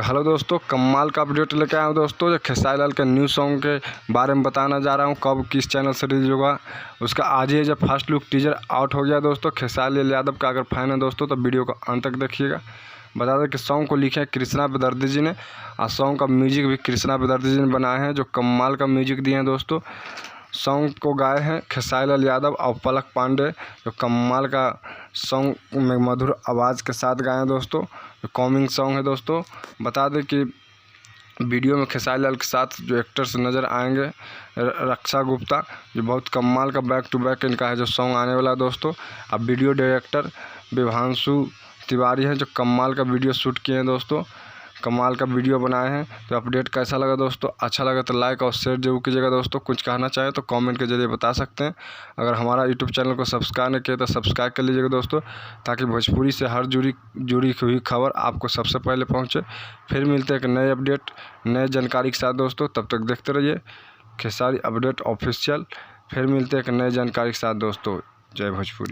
Hello दोस्तों, कमाल का अपडेट लेके आया हूँ दोस्तों। जो खेसारी लाल के न्यू सॉन्ग के बारे में बताना जा रहा हूँ, कब किस चैनल से रिलीज होगा उसका आज ही जब फर्स्ट लुक टीजर आउट हो गया दोस्तों। खेसारी लाल यादव का अगर फैन है दोस्तों तो वीडियो को अंत तक देखिएगा। बता दें कि सॉन्ग को लिखे हैं कृष्णा बेदर्दी जी ने और सॉन्ग का म्यूजिक भी कृष्णा बेदर्दी जी ने बनाए हैं, जो कमाल का म्यूजिक दिए हैं दोस्तों। सॉन्ग को गाए हैं खेसारी लाल यादव और पलक पांडे, जो कमाल का सॉन्ग में मधुर आवाज़ के साथ गाए हैं दोस्तों। जो कॉमिंग सॉन्ग है दोस्तों। बता दें कि वीडियो में खेसारी लाल के साथ जो एक्टर्स नज़र आएंगे, रक्षा गुप्ता, जो बहुत कमाल का बैक टू बैक इनका है जो सॉन्ग आने वाला है दोस्तों। अब वीडियो डायरेक्टर विभांशु तिवारी हैं, जो कमाल का वीडियो शूट किए हैं दोस्तों, कमाल का वीडियो बनाए हैं। तो अपडेट कैसा लगा दोस्तों? अच्छा लगा तो लाइक और शेयर जरूर कीजिएगा दोस्तों। कुछ कहना चाहें तो कमेंट के जरिए बता सकते हैं। अगर हमारा यूट्यूब चैनल को सब्सक्राइब नहीं किया तो सब्सक्राइब कर लीजिएगा दोस्तों, ताकि भोजपुरी से हर जुड़ी हुई खबर आपको सबसे पहले पहुंचे। फिर मिलते हैं एक नए अपडेट नए जानकारी के साथ दोस्तों। तब तक देखते रहिए खेसारी अपडेट ऑफिशियल। फिर मिलते हैं एक नए जानकारी के साथ दोस्तों। जय भोजपुरी।